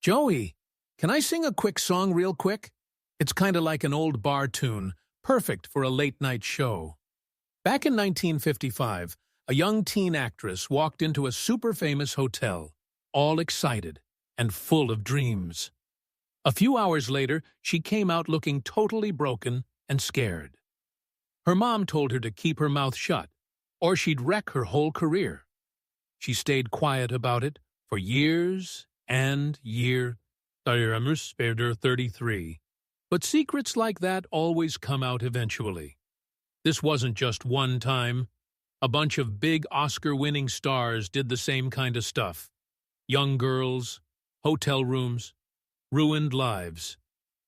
Joey, can I sing a quick song real quick? It's kind of like an old bar tune, perfect for a late-night show. Back in 1955, a young teen actress walked into a super-famous hotel, all excited and full of dreams. A few hours later, she came out looking totally broken and scared. Her mom told her to keep her mouth shut, or she'd wreck her whole career. She stayed quiet about it for years and years. 33. But secrets like that always come out eventually. This wasn't just one time. A bunch of big Oscar-winning stars did the same kind of stuff. Young girls, hotel rooms, ruined lives.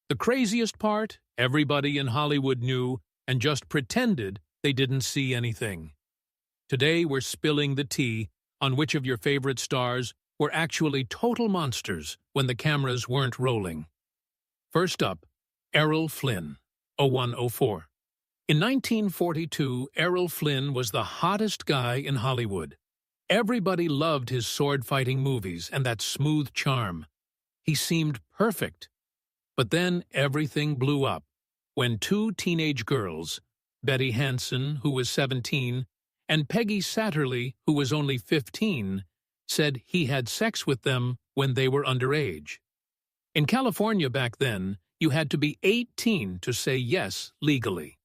The craziest part, everybody in Hollywood knew and just pretended they didn't see anything. Today we're spilling the tea on which of your favorite stars were actually total monsters when the cameras weren't rolling. First up, Errol Flynn, 0104. In 1942, Errol Flynn was the hottest guy in Hollywood. Everybody loved his sword-fighting movies and that smooth charm. He seemed perfect. But then everything blew up when two teenage girls, Betty Hansen, who was 17, and Peggy Satterley, who was only 15, said he had sex with them when they were underage. In California back then, you had to be 18 to say yes legally.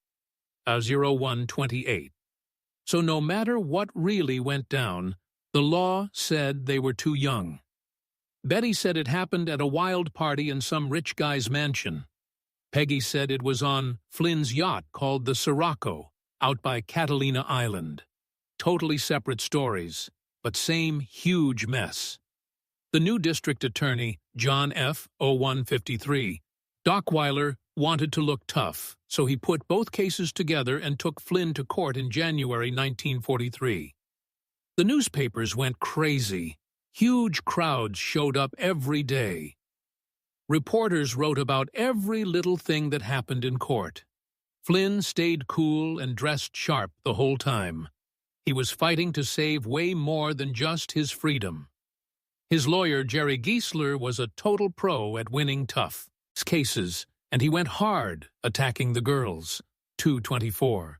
0128. So no matter what really went down, the law said they were too young. Betty said it happened at a wild party in some rich guy's mansion. Peggy said it was on Flynn's yacht called the Sirocco, out by Catalina Island. Totally separate stories, but same huge mess. The new district attorney, John F. 0153, Dockweiler, wanted to look tough, so he put both cases together and took Flynn to court in January 1943. The newspapers went crazy. Huge crowds showed up every day. Reporters wrote about every little thing that happened in court. Flynn stayed cool and dressed sharp the whole time. He was fighting to save way more than just his freedom. His lawyer, Jerry Giesler, was a total pro at winning tough cases, and he went hard attacking the girls. 224.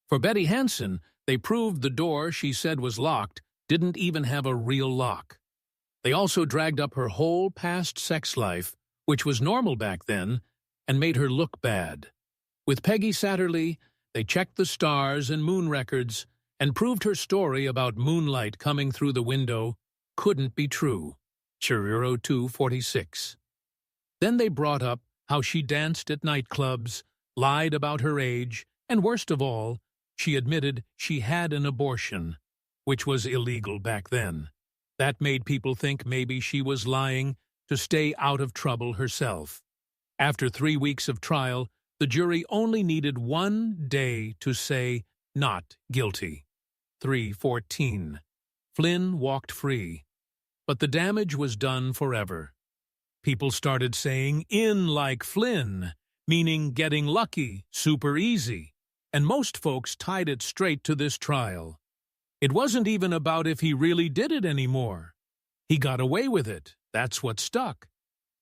For Betty Hansen, they proved the door she said was locked didn't even have a real lock. They also dragged up her whole past sex life, which was normal back then, and made her look bad. With Peggy Satterley, they checked the stars and moon records and proved her story about moonlight coming through the window couldn't be true. 246. Then they brought up how she danced at nightclubs, lied about her age, and worst of all, she admitted she had an abortion, which was illegal back then. That made people think maybe she was lying to stay out of trouble herself. After 3 weeks of trial, the jury only needed 1 day to say not guilty. 314. Flynn walked free, but the damage was done forever. People started saying in like Flynn, meaning getting lucky, super easy, and most folks tied it straight to this trial. It wasn't even about if he really did it anymore. He got away with it. That's what stuck.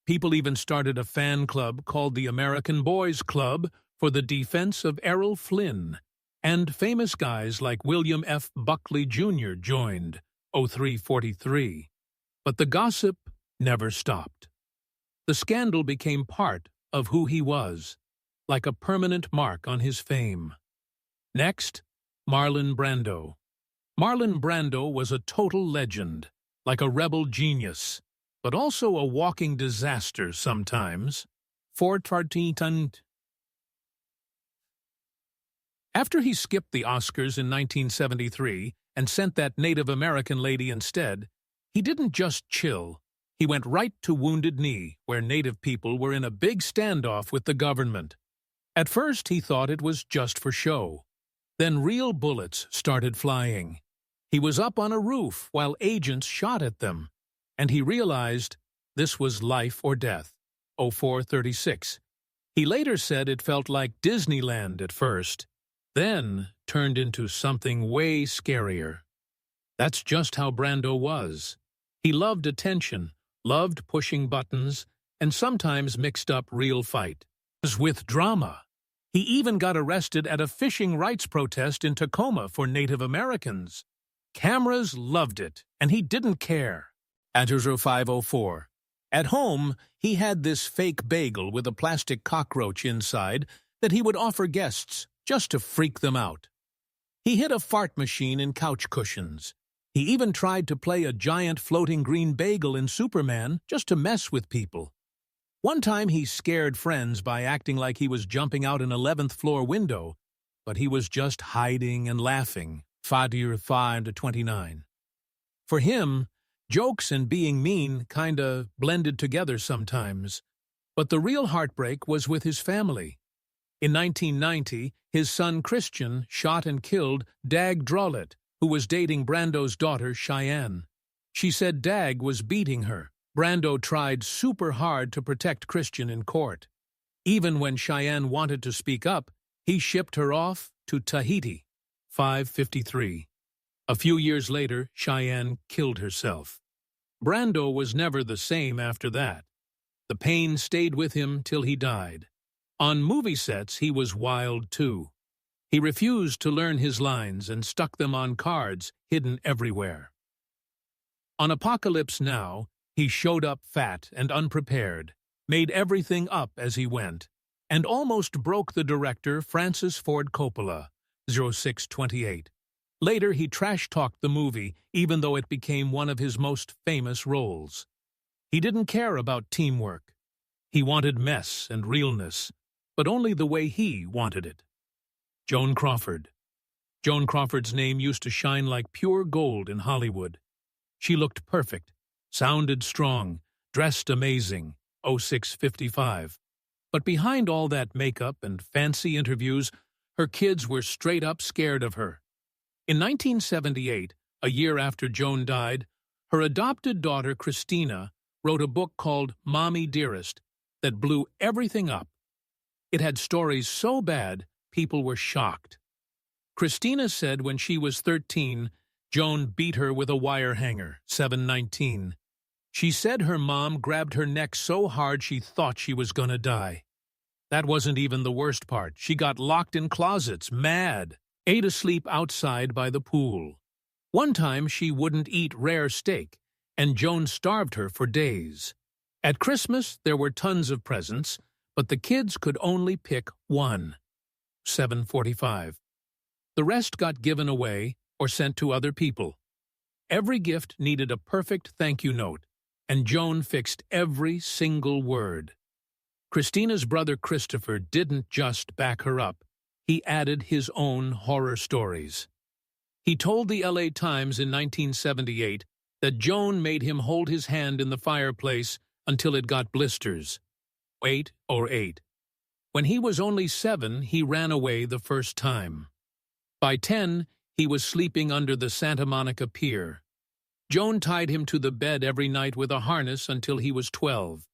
People even started a fan club called the American Boys Club for the defense of Errol Flynn, and famous guys like William F. Buckley Jr. joined, 0343. But the gossip never stopped. The scandal became part of who he was, like a permanent mark on his fame. Next, Marlon Brando. Marlon Brando was a total legend, like a rebel genius, but also a walking disaster sometimes. 413. After he skipped the Oscars in 1973 and sent that Native American lady instead, he didn't just chill. He went right to Wounded Knee, where Native people were in a big standoff with the government. At first, he thought it was just for show. Then real bullets started flying. He was up on a roof while agents shot at them, and he realized this was life or death. 0436. He later said it felt like Disneyland at first, then turned into something way scarier. That's just how Brando was. He loved attention, loved pushing buttons, and sometimes mixed up real fights with drama. He even got arrested at a fishing rights protest in Tacoma for Native Americans. Cameras loved it, and he didn't care. At 0504. At home, he had this fake bagel with a plastic cockroach inside that he would offer guests just to freak them out. He hid a fart machine in couch cushions. He even tried to play a giant floating green bagel in Superman just to mess with people. One time he scared friends by acting like he was jumping out an 11th floor window, but he was just hiding and laughing. 5-5-29. For him, jokes and being mean kinda blended together sometimes, but the real heartbreak was with his family. In 1990, his son Christian shot and killed Dag Drolet, who was dating Brando's daughter Cheyenne. She said Dag was beating her. Brando tried super hard to protect Christian in court. Even when Cheyenne wanted to speak up, he shipped her off to Tahiti. 553. A few years later, Cheyenne killed herself. Brando was never the same after that. The pain stayed with him till he died. On movie sets, he was wild too. He refused to learn his lines and stuck them on cards hidden everywhere. On Apocalypse Now, he showed up fat and unprepared, made everything up as he went, and almost broke the director Francis Ford Coppola. 0628. Later, he trash-talked the movie, even though it became one of his most famous roles. He didn't care about teamwork. He wanted mess and realness, but only the way he wanted it. Joan Crawford. Joan Crawford's name used to shine like pure gold in Hollywood. She looked perfect, sounded strong, dressed amazing. 0655. But behind all that makeup and fancy interviews, her kids were straight up scared of her. In 1978, a year after Joan died, her adopted daughter Christina wrote a book called Mommy Dearest that blew everything up. It had stories so bad, people were shocked. Christina said when she was 13, Joan beat her with a wire hanger. 719. She said her mom grabbed her neck so hard she thought she was gonna die. That wasn't even the worst part. She got locked in closets, mad, ate asleep outside by the pool. One time she wouldn't eat rare steak, and Joan starved her for days. At Christmas, there were tons of presents, but the kids could only pick one. 745. The rest got given away or sent to other people. Every gift needed a perfect thank you note, and Joan fixed every single word. Christina's brother Christopher didn't just back her up. He added his own horror stories. He told the LA Times in 1978 that Joan made him hold his hand in the fireplace until it got blisters. 808. When he was only 7, he ran away the first time. By 10, he was sleeping under the Santa Monica Pier. Joan tied him to the bed every night with a harness until he was 12.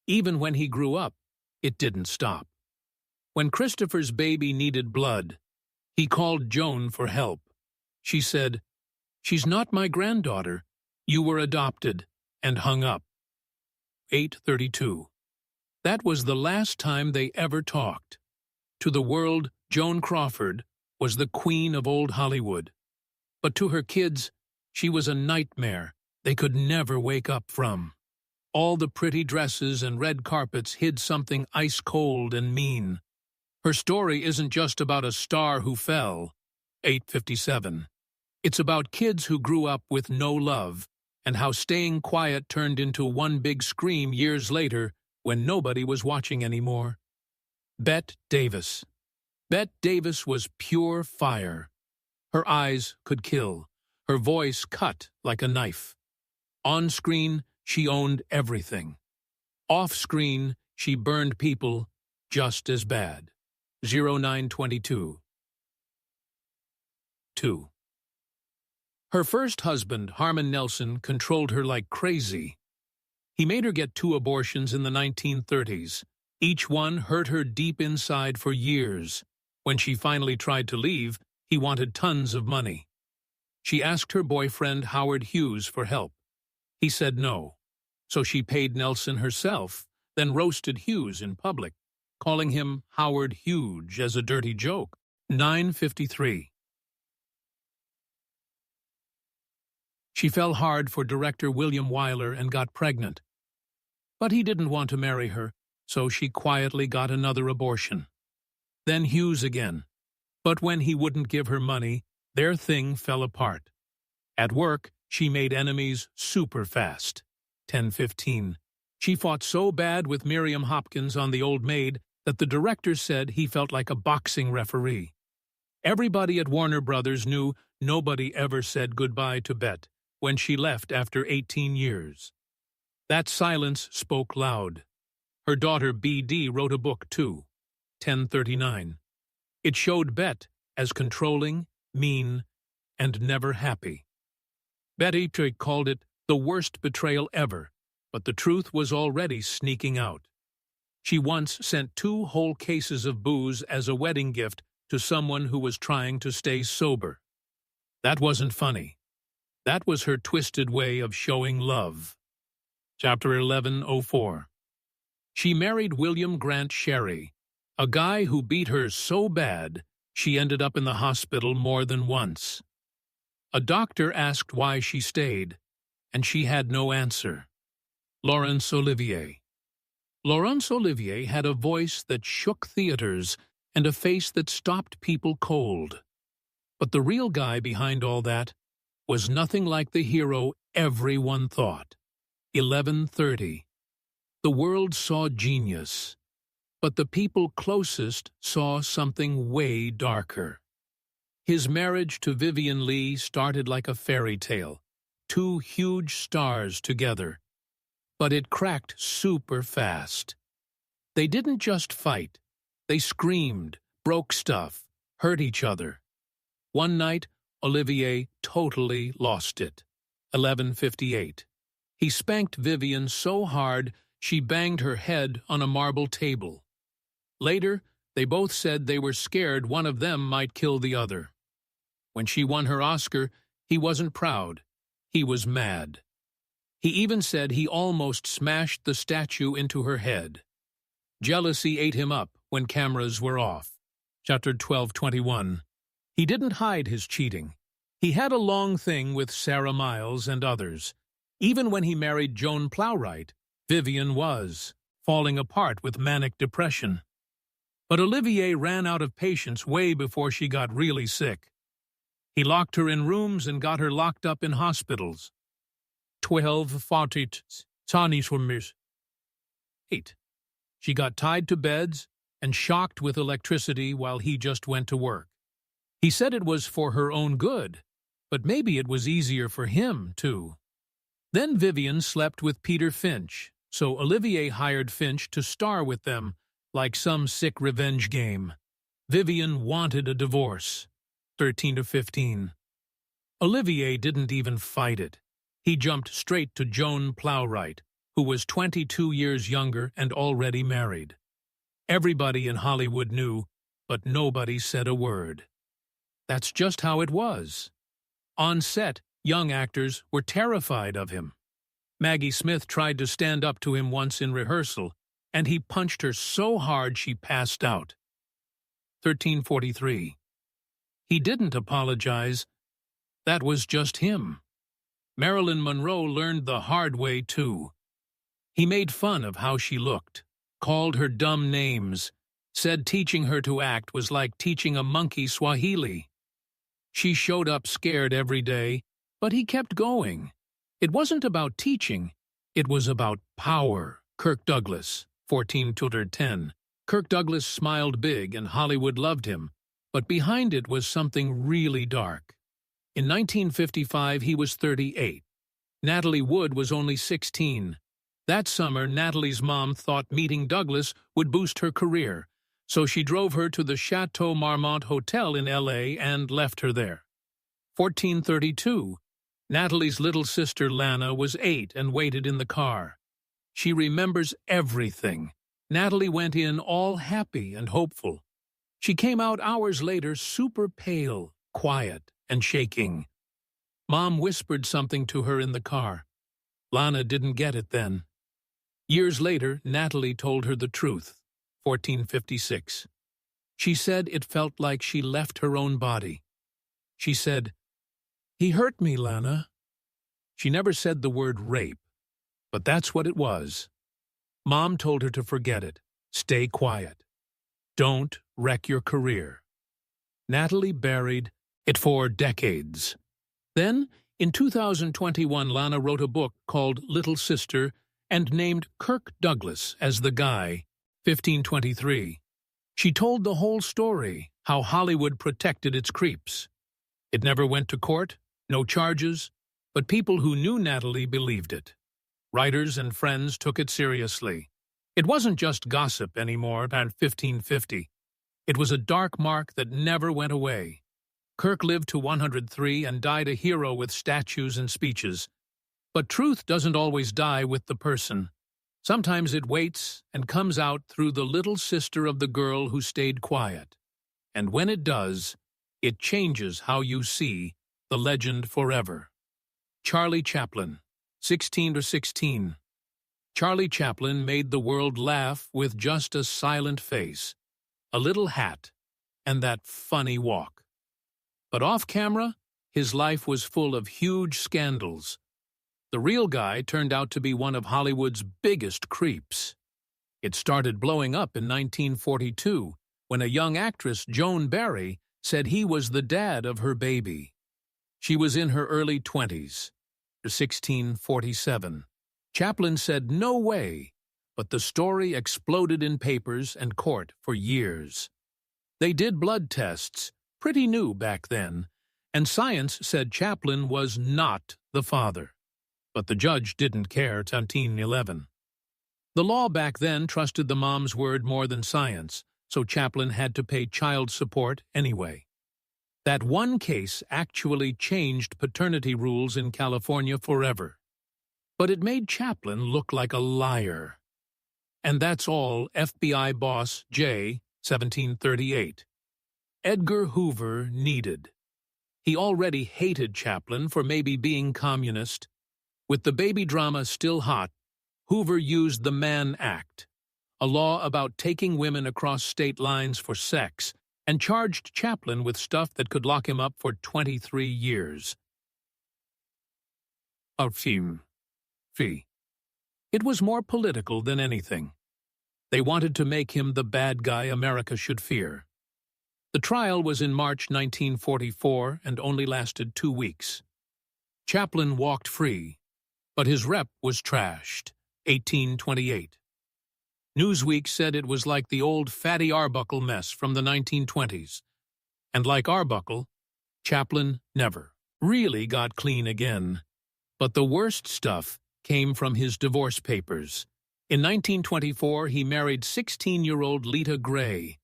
Even when he grew up, it didn't stop. When Christopher's baby needed blood, he called Joan for help. She said, "She's not my granddaughter. You were adopted," and hung up. 832. That was the last time they ever talked. To the world, Joan Crawford was the queen of old Hollywood. But to her kids, she was a nightmare they could never wake up from. All the pretty dresses and red carpets hid something ice-cold and mean. Her story isn't just about a star who fell. 857. It's about kids who grew up with no love, and how staying quiet turned into one big scream years later when nobody was watching anymore. Bette Davis. Bette Davis was pure fire. Her eyes could kill. Her voice cut like a knife. On screen, she owned everything. Off screen, she burned people just as bad. 0922. 2. Her first husband, Harmon Nelson, controlled her like crazy. He made her get 2 abortions in the 1930s. Each one hurt her deep inside for years. When she finally tried to leave, he wanted tons of money. She asked her boyfriend, Howard Hughes, for help. He said no. so she paid Nelson herself, then roasted Hughes in public, calling him Howard Huge as a dirty joke. 9:53. She fell hard for director William Wyler and got pregnant. But he didn't want to marry her, so she quietly got another abortion. Then Hughes again. But when he wouldn't give her money, their thing fell apart. At work, she made enemies super fast. 10:15. She fought so bad with Miriam Hopkins on The Old Maid that the director said he felt like a boxing referee. Everybody at Warner Brothers knew nobody ever said goodbye to Bet when she left after 18 years. That silence spoke loud. Her daughter B.D. wrote a book too. 10:39. It showed Bet as controlling, mean, and never happy. Betty Trick called it the worst betrayal ever, but the truth was already sneaking out. She once sent 2 whole cases of booze as a wedding gift to someone who was trying to stay sober. That wasn't funny. That was her twisted way of showing love. Chapter 11:04. She married William Grant Sherry, a guy who beat her so bad she ended up in the hospital more than once. A doctor asked why she stayed, and she had no answer. Laurence Olivier. Laurence Olivier had a voice that shook theaters and a face that stopped people cold. But the real guy behind all that was nothing like the hero everyone thought. 11:30. The world saw genius, but the people closest saw something way darker. His marriage to Vivien Leigh started like a fairy tale, 2 huge stars together. But it cracked super fast. They didn't just fight. They screamed, broke stuff, hurt each other. One night, Olivier totally lost it. 11:58. He spanked Vivien so hard she banged her head on a marble table. Later, they both said they were scared one of them might kill the other. When she won her Oscar, he wasn't proud. He was mad. He even said he almost smashed the statue into her head. Jealousy ate him up when cameras were off. Chapter 12:21. He didn't hide his cheating. He had a long thing with Sarah Miles and others. Even when he married Joan Plowright, Vivien was falling apart with manic depression. But Olivier ran out of patience way before she got really sick. He locked her in rooms and got her locked up in hospitals. 12:48. She got tied to beds and shocked with electricity while he just went to work. He said it was for her own good, but maybe it was easier for him, too. Then Vivien slept with Peter Finch, so Olivier hired Finch to star with them, like some sick revenge game. Vivien wanted a divorce. 13-15. Olivier didn't even fight it. He jumped straight to Joan Plowright, who was 22 years younger and already married. Everybody in Hollywood knew, but nobody said a word. That's just how it was. On set, young actors were terrified of him. Maggie Smith tried to stand up to him once in rehearsal, and he punched her so hard she passed out. 13:43. He didn't apologize. That was just him. Marilyn Monroe learned the hard way, too. He made fun of how she looked, called her dumb names, said teaching her to act was like teaching a monkey Swahili. She showed up scared every day, but he kept going. It wasn't about teaching, it was about power. Kirk Douglas, 14-10. Kirk Douglas smiled big and Hollywood loved him, but behind it was something really dark. In 1955, he was 38. Natalie Wood was only 16. That summer, Natalie's mom thought meeting Douglas would boost her career, so she drove her to the Chateau Marmont Hotel in L.A. and left her there. 14:32. Natalie's little sister Lana was 8 and waited in the car. She remembers everything. Natalie went in all happy and hopeful. She came out hours later super pale, quiet, and shaking. Mom whispered something to her in the car. Lana didn't get it then. Years later, Natalie told her the truth, 1456. She said it felt like she left her own body. She said, "He hurt me, Lana." She never said the word rape, but that's what it was. Mom told her to forget it. Stay quiet. Don't wreck your career. Natalie buried it for decades. Then, in 2021, Lana wrote a book called Little Sister and named Kirk Douglas as the guy, 1523. She told the whole story, how Hollywood protected its creeps. It never went to court, no charges, but people who knew Natalie believed it. Writers and friends took it seriously. It wasn't just gossip anymore at 1550. It was a dark mark that never went away. Kirk lived to 103 and died a hero with statues and speeches. But truth doesn't always die with the person. Sometimes it waits and comes out through the little sister of the girl who stayed quiet. And when it does, it changes how you see the legend forever. Charlie Chaplin, 16 Charlie Chaplin made the world laugh with just a silent face, a little hat, and that funny walk. But off camera, his life was full of huge scandals. The real guy turned out to be one of Hollywood's biggest creeps. It started blowing up in 1942 when a young actress, Joan Barry, said he was the dad of her baby. She was in her early 20s, 1647. Chaplin said no way, but the story exploded in papers and court for years. They did blood tests, pretty new back then, and science said Chaplin was not the father. But the judge didn't care till 1911. The law back then trusted the mom's word more than science, so Chaplin had to pay child support anyway. That one case actually changed paternity rules in California forever. But it made Chaplin look like a liar. And that's all FBI boss J, 1738. Edgar Hoover needed. He already hated Chaplin for maybe being communist. With the baby drama still hot, Hoover used the Mann Act, a law about taking women across state lines for sex, and charged Chaplin with stuff that could lock him up for 23 years. A fee. It was more political than anything. They wanted to make him the bad guy America should fear. The trial was in March 1944 and only lasted 2 weeks. Chaplin walked free, but his rep was trashed, 1828. Newsweek said it was like the old Fatty Arbuckle mess from the 1920s. And like Arbuckle, Chaplin never really got clean again. But the worst stuff came from his divorce papers. In 1924, he married 16-year-old Lita Gray.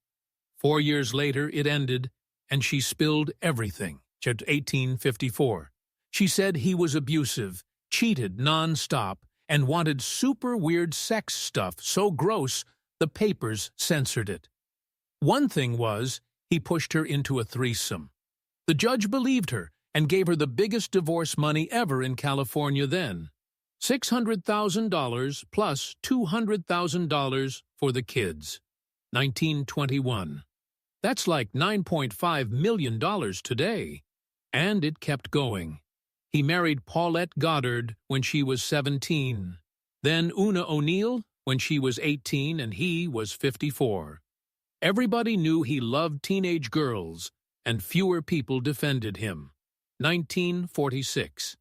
4 years later, it ended, and she spilled everything, 1854. She said he was abusive, cheated non-stop, and wanted super weird sex stuff so gross the papers censored it. One thing was, he pushed her into a threesome. The judge believed her and gave her the biggest divorce money ever in California then, $600,000 plus $200,000 for the kids. 1921. That's like $9.5 million today. And it kept going. He married Paulette Goddard when she was 17, then Una O'Neill when she was 18 and he was 54. Everybody knew he loved teenage girls, and fewer people defended him. 1946.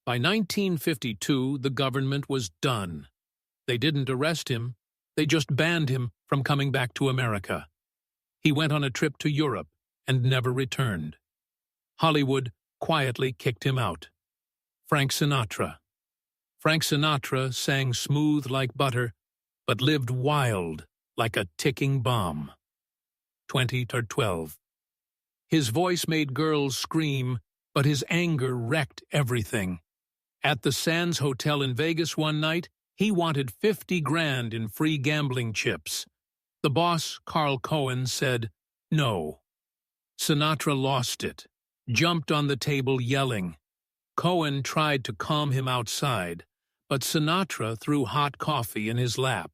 By 1952, the government was done. They didn't arrest him, they just banned him from coming back to America. He went on a trip to Europe and never returned. Hollywood quietly kicked him out. Frank Sinatra. Frank Sinatra sang smooth like butter, but lived wild like a ticking bomb. 2012. His voice made girls scream, but his anger wrecked everything. At the Sands Hotel in Vegas one night, he wanted 50 grand in free gambling chips. The boss, Carl Cohen, said no. Sinatra lost it, jumped on the table yelling. Cohen tried to calm him outside, but Sinatra threw hot coffee in his lap.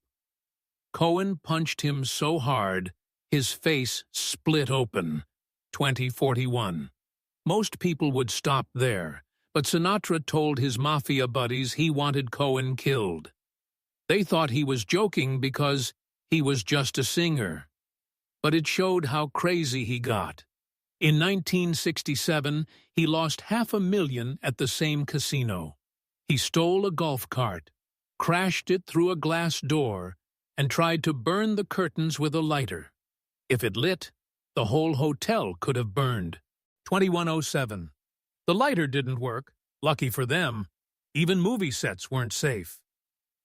Cohen punched him so hard, his face split open. 2041. Most people would stop there, but Sinatra told his mafia buddies he wanted Cohen killed. They thought he was joking because he was just a singer. But it showed how crazy he got. In 1967, he lost $500,000 at the same casino. He stole a golf cart, crashed it through a glass door, and tried to burn the curtains with a lighter. If it lit, the whole hotel could have burned. 2107. The lighter didn't work. Lucky for them. Even movie sets weren't safe.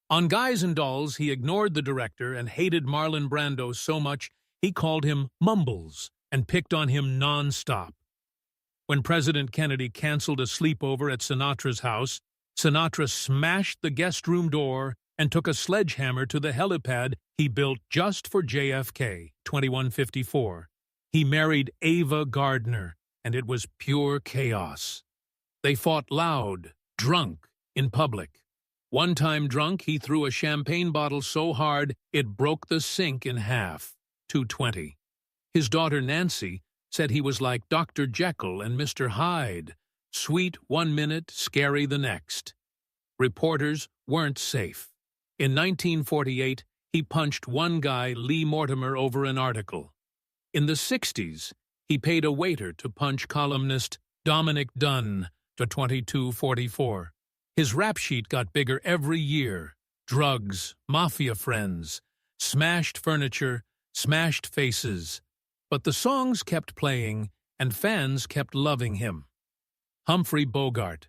On Guys and Dolls, he ignored the director and hated Marlon Brando so much he called him Mumbles and picked on him non-stop. When President Kennedy canceled a sleepover at Sinatra's house, Sinatra smashed the guest room door and took a sledgehammer to the helipad he built just for JFK, 2154. He married Ava Gardner, and it was pure chaos. They fought loud, drunk, in public. One time drunk, he threw a champagne bottle so hard it broke the sink in half. 220. His daughter Nancy said he was like Dr. Jekyll and Mr. Hyde, sweet 1 minute, scary the next. Reporters weren't safe. In 1948, he punched one guy, Lee Mortimer, over an article. In the 60s, he paid a waiter to punch columnist Dominic Dunn to 2244. His rap sheet got bigger every year. Drugs, mafia friends, smashed furniture, smashed faces. But the songs kept playing, and fans kept loving him. Humphrey Bogart.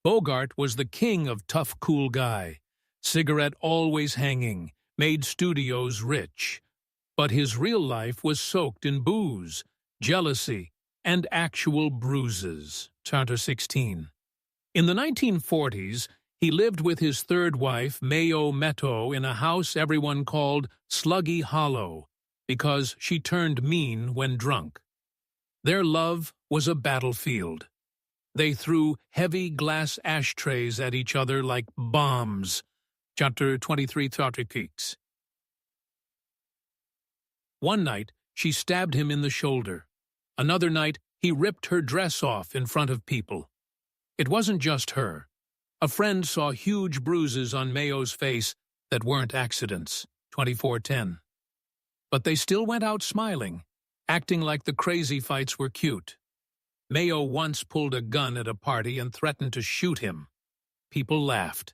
Bogart was the king of tough, cool guy. Cigarette always hanging, made studios rich. But his real life was soaked in booze, jealousy, and actual bruises. Chapter 16. In the 1940s, he lived with his third wife, Mayo Metto, in a house everyone called Sluggy Hollow, because she turned mean when drunk. Their love was a battlefield. They threw heavy glass ashtrays at each other like bombs. Chapter 23, 36. One night, she stabbed him in the shoulder. Another night, he ripped her dress off in front of people. It wasn't just her. A friend saw huge bruises on Mayo's face that weren't accidents. 2410. But they still went out smiling, acting like the crazy fights were cute. Mayo once pulled a gun at a party and threatened to shoot him. People laughed.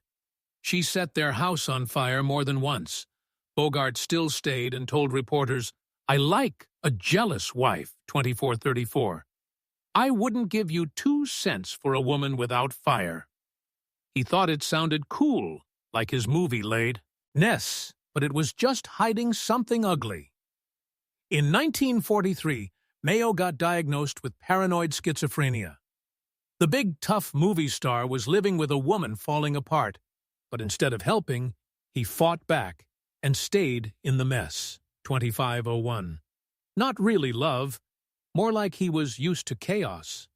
She set their house on fire more than once. Bogart still stayed and told reporters, "I like a jealous wife." 2434. "I wouldn't give you 2 cents for a woman without fire." He thought it sounded cool, like his movie laid Ness, but it was just hiding something ugly. In 1943, Mayo got diagnosed with paranoid schizophrenia. The big, tough movie star was living with a woman falling apart, but instead of helping, he fought back and stayed in the mess. 2501. Not really love, more like he was used to chaos.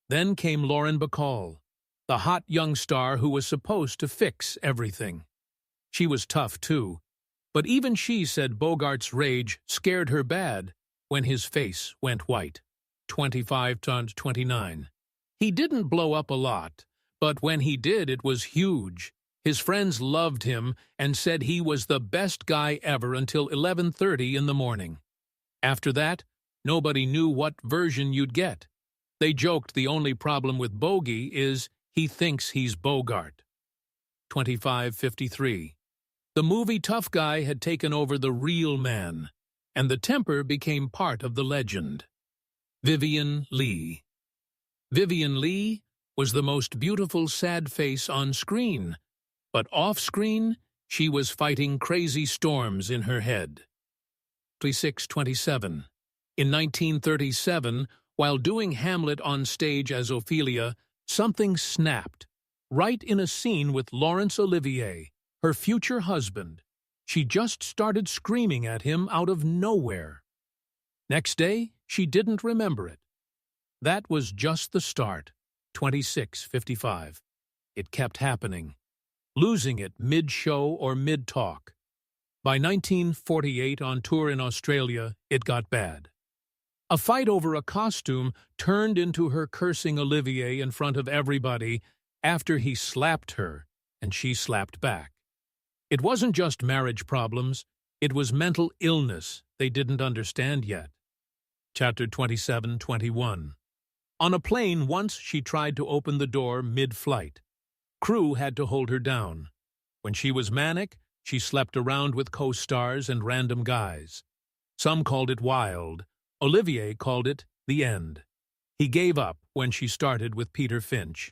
Then came Lauren Bacall, the hot young star who was supposed to fix everything. She was tough, too, but even she said Bogart's rage scared her bad when his face went white. 25-29. He didn't blow up a lot, but when he did, it was huge. His friends loved him and said he was the best guy ever until 11:30 in the morning. After that, nobody knew what version you'd get. They joked the only problem with Bogey is he thinks he's Bogart. 2553. The movie tough guy had taken over the real man, and the temper became part of the legend. Vivien Leigh. Vivien Leigh was the most beautiful sad face on screen, but off-screen, she was fighting crazy storms in her head. 2627. In 1937, while doing Hamlet on stage as Ophelia, something snapped. Right in a scene with Laurence Olivier, her future husband, she just started screaming at him out of nowhere. Next day, she didn't remember it. That was just the start. 2655. It kept happening. losing it mid-show or mid-talk. By 1948, on tour in Australia, it got bad. A fight over a costume turned into her cursing Olivier in front of everybody after he slapped her, and she slapped back. It wasn't just marriage problems, it was mental illness they didn't understand yet. Chapter 27-21. On a plane once she tried to open the door mid-flight. Crew had to hold her down. When she was manic, she slept around with co-stars and random guys. Some called it wild. Olivier called it the end. He gave up when she started with Peter Finch.